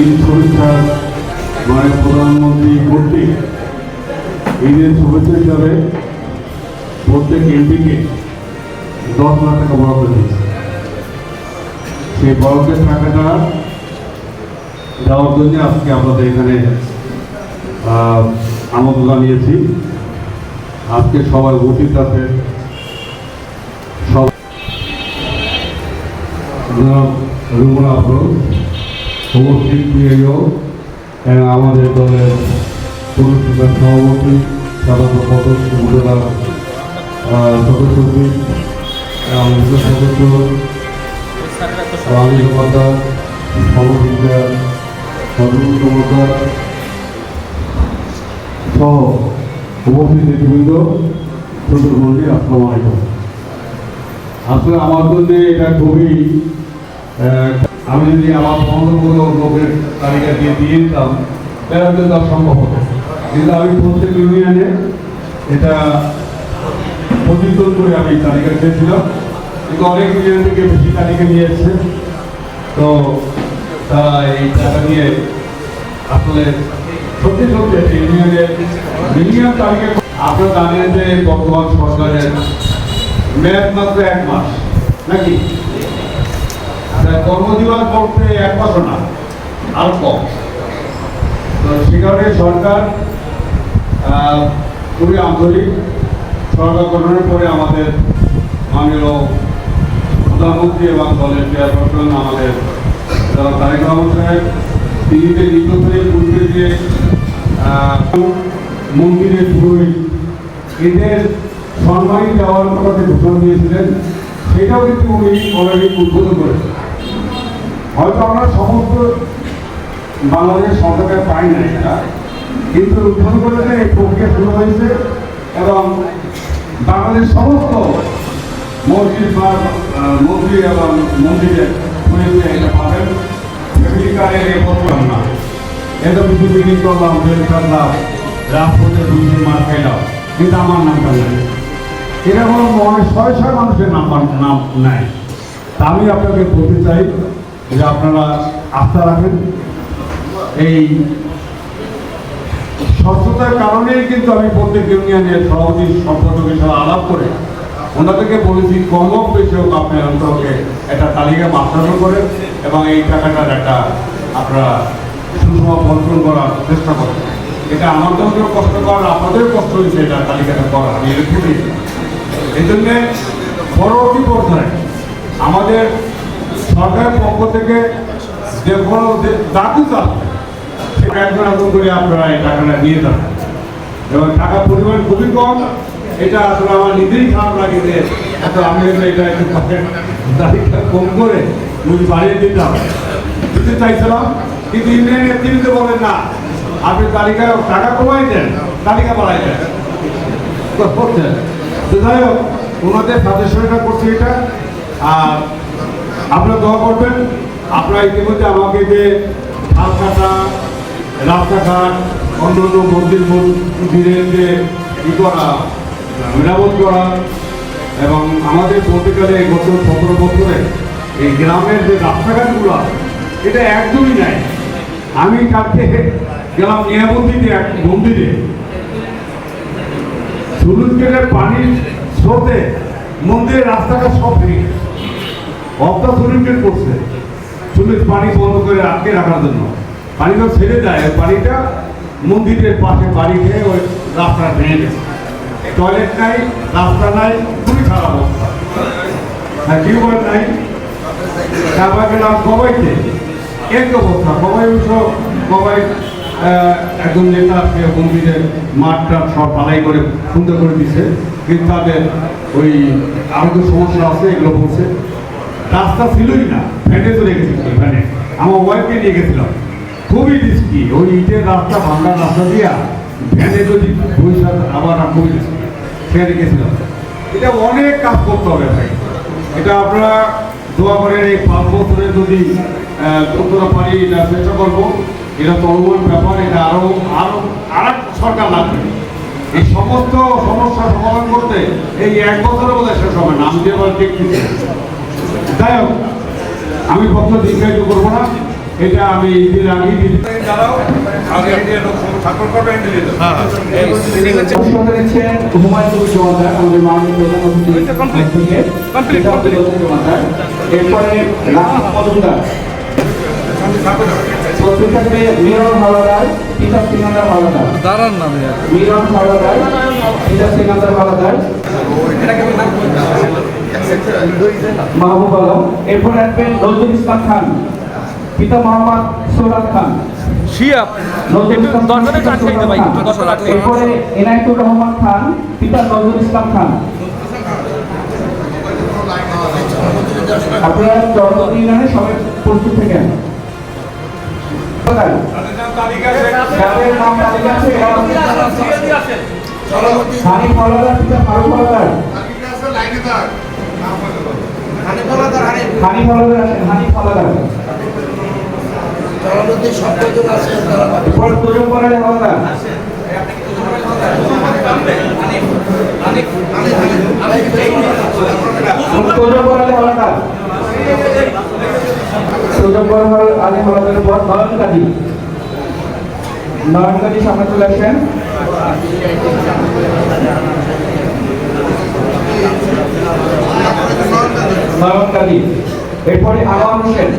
ঈদ শুভেচ্ছা মাননীয় প্রধানমন্ত্রী কর্তৃক ঈদের শুভেচ্ছা হিসাবে প্রত্যেক এমপিকে 10 লাখ টাকা বরাদ্দ দিয়েছে। সেই বরাদ্দের টাকাটা দেওয়ার জন্য আজকে আমাদের এখানে আনন্দ জানিয়েছি। আজকে সবাই উপস্থিত আছে, সব রুমুল আফরোজ উপস্থিত প্রিয় এবং আমাদের দলের পুরস্কার সভাপতি সাধারণ সম্পাদক উপজেলা সদস্য সদস্য আমি সমাদার সহযোগিতা সদস্য সহ উপস্থিত নেতৃবৃন্দ চতুর্মন্ডলী আসসালামু আলাইকুম। আসলে আমার জন্য এটা খুবই আমি যদি আমার বন্ধুগুলো লোকের তালিকা দিয়ে দিতাম তাহলে কিন্তু তার সম্ভব হতো, কিন্তু আমি প্রত্যেক ইউনিয়নে এটা প্রতিদ্বন্দ্ব করে আমি তালিকা দিয়েছিলাম, কিন্তু অনেক ইউনিয়ন থেকে বেশি তালিকা নিয়ে এসছে। তো তারা এই টাকা নিয়ে আসলে সত্যি সত্যি ইউনিয়নের মিনিমাম তালিকা আপনারা জানেন যে বর্তমান সরকারের মেয়াদ মাত্র 1 মাস নাকি, কর্মজীবন করতে 1 মাসও না, আর কম। তো সে কারণে সরকার খুবই আন্তরিক। সরকার গঠনের পরে আমাদের মাননীয় প্রধানমন্ত্রী এবং দলের চেয়ারপারসন আমাদের তারেক রহমান সাহেব, তিনি যে নির্বাচনের পূর্বে যে মন্দিরের পুরোহিত এদের সম্মানী দেওয়ার কথা যে ঘোষণা দিয়েছিলেন, সেটাও কিন্তু উনি অলরেডি উদ্বোধন করেছেন। হয়তো আমরা সমস্ত বাংলাদেশ সরকারের পাই না এটা, কিন্তু উদ্বোধন করেছেন, এই প্রক্রিয়া শুরু হয়েছে এবং বাংলাদেশ সমস্ত মসজিদ বা মন্দির এবং মন্দিরের পুরোহিত এটা পাবেন। ফ্যামিলি কার্ডের এ করলাম না, এটা কিছু বিক্রি করলাম, বেল কাটলাম, রাজপথে 2 মাস খাইলাম, কিন্তু আমার নামটা নেই। এটা কোনো মনে 600 মানুষের নাম নাই। আমি আপনাকে বলতে চাই যে আপনারা আস্থা রাখেন। এই স্বচ্ছতার কারণেই কিন্তু আমি প্রত্যেক ইউনিয়নের সভাপতি সম্পাদকের সাথে আলাপ করে ওনাদেরকে বলেছি কম হোক বেশি হোক আপনি অন্তরকে একটা তালিকা মাত্রানো করেন এবং এই টাকাটার একটা আপনারা সুষম বন্টন করার চেষ্টা করেন। এটা আমাদেরও কষ্ট করার, আপনাদের কষ্ট হয়েছে এটা তালিকাটা করা, আমি খুবই এই জন্যে পরবর্তী পর্যায়ে আমাদের সরকারের পক্ষ থেকে যে কোনো দাবি চাচ্ছে সেটা একজন একজন করে আপনারা এই টাকাটা নিয়ে যাবেন এবং টাকার পরিমাণ খুবই কম। এটা আসলে আমার নিজেই খারাপ লাগে যে এত আমি এটা একটু তালিকা কম করে যদি বাড়িয়ে দিতে চাইছিলাম, কিন্তু ইউনিয়নের তিনটে বলেন না, আপনি তালিকা টাকা কমাই দেন, তালিকা বাড়াই দেন করছেন। তো যাই হোক, ওনাদের সাজেশনটা করছি এটা। আর আপনারা দোয়া করবেন। আপনারা ইতিমধ্যে আমাকে যে ধান কাটা, রাস্তাঘাট, অন্যান্য মন্দিরের যে করা, মেরামত করা এবং আমাদের বলতে গেলে গত 17 বছরে এই গ্রামের যে রাস্তাঘাটগুলো আছে এটা একদমই নাই। আমি কালকে গেলাম নিয়ামতিতে এক মন্দিরে, সুলুজগেটের পানির স্রোতে মন্দিরের রাস্তাঘাট সব ভেঙে গেছে। অবদা সুলুজগেট করছে, সুলুজ পানি বন্ধ করে আটকে রাখার জন্য। পানিটা ছেড়ে দেয়, পানিটা মন্দিরের পাশে বাড়ি খেয়ে ওই রাস্তা ভেঙে গেছে। টয়লেট নাই, রাস্তা নাই, খুবই খারাপ অবস্থা, টিউবওয়েল নাই। তারপর গেলাম সবাইকে এক অবস্থা, সবাই সবাই একজন নেতা আছে মন্দিরের মাঠটা সব ঢালাই করে সুন্দর করে দিচ্ছে, কিন্তু তাদের ওই আরো সমস্যা আছে এগুলো বলছে। রাস্তা ছিলই না, ভ্যানে চলে গেছিল, ভ্যানে আমার ওয়াইফকে নিয়ে গেছিলাম, খুবই রিস্কি। ওই ইটের রাস্তা, ভাঙা রাস্তা দিয়া ভ্যানে যদি পয়সা আবার খুবই রিস্কি, সেখানে গেছিলাম। এটা অনেক কাজ করতে হবে ভাই, এটা আপনারা দোয়া করেন। এই 5 বছরে যদি যতটা পারি এটা চেষ্টা করবো। এটা চলমান ব্যাপার, এটা আরো আর সরকার লাগবে। এই সমস্ত সমস্যা সমাধান করতে এই 1 বছরের মধ্যে শেষ হবে না, আমি যে দেখতেছি। যাই হোক, আমি কথা দীর্ঘায়িত করবো না। এটা আমি ঈদের আগেই দিতে দাঁড়াও আগে এটা ঠাকুর করবেন দিলে দিচ্ছেন হুমায়ুন কবির জমাদার আমাদের মাননীয় প্রধান অতিথি জমাদার। এরপরে রাকিব মজুমদার, প্রস্তুত থাকবে মিরন হাওলাদার, পিতা সিকান্দার হাওলাদার। দাঁড়ান নামে মিরন হাওলাদার, পিতা সিকান্দার হাওলাদার, মাহবুব আলম। এরপরে আসবেন নজরুল ইসলাম খান, পিতা মোহাম্মদ সোহরাব খান। শিয়াপ নজরুল ইসলাম খান, দর্শনের পিতা আটকাইতে সোহরাব ভাই খান। দর্শন আটকাইতে এরপরে এনায়েতুর রহমান খান, পিতা নজরুল ইসলাম খান। আপনারা চরমতি ইউনিয়নে সবাই প্রস্তুত থাকেন। যাদের নাম তালিকা আছে হানিফ হাওলাদার, পিতা ফারুক হাওলাদার। হানিফ হাওলাদার আছেন, হানিফ হাওলাদার। এরপর তোজম পরালী হাওলাদার, তোজম পরালী হাওলাদার, তোজম পরালী হাওলাদারের পর নয়ন কাজী। নয়ন কাজী সামনে চলে আসেন। নয়ন কাজী। এরপরে আনোয়ার হোসেন,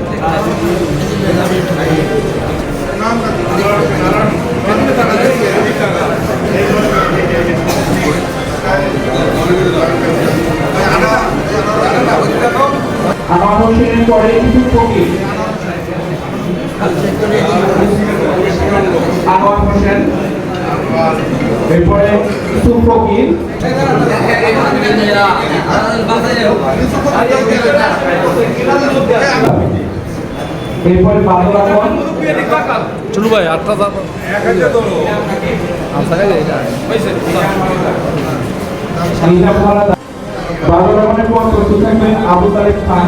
আনোয়ার হোসেনের পরে ইউসুফ ফকির। আনোয়ার হোসেন, এরপরে ইউসুফ ফকির, এরপরে বাদল আহমদ, চলু ভাই আটটা নিজাম হাওলাদার। বাদল আহমদের পর প্রস্তুত থাকবেন আবু তালেব খান।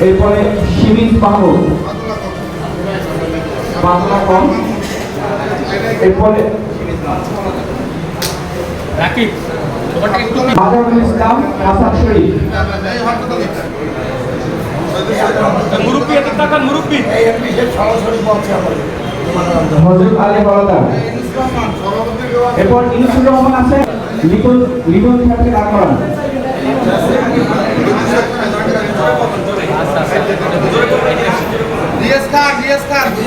এরপরে শিরিন মাহমুদ, বাদল আহমদ। এরপরে রাকিব আজহারুল ইসলাম, হাসান শরীফ। মুরব্বী এত টাকা মুরব্বী হযরত আলী হাওলাদার। এরপর ইনসুর রহমান আছে, লিটন সাহেবকে দাঁড় করান।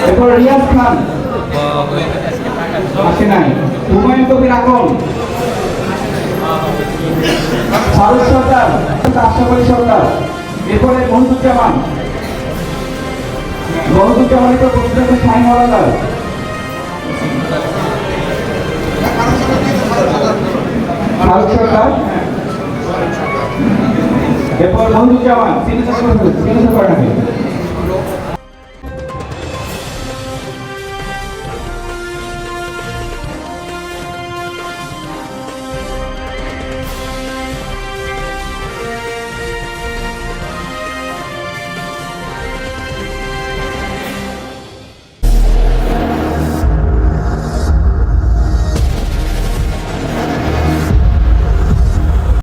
এরপর রিয়াজ খান আসে নাই। হুমায়ুন কবির আকন, ফারুক সরকার, আশরাফ আলী সরকার। এরপরে মহিদুজ্জামান, মহিদুজ্জামানের পর প্রস্তুত থাকবে শাহিন হাওলাদার। ফারুক সরকার, এরপর মহিদুজ্জামান, সিগনেচার করে নাকি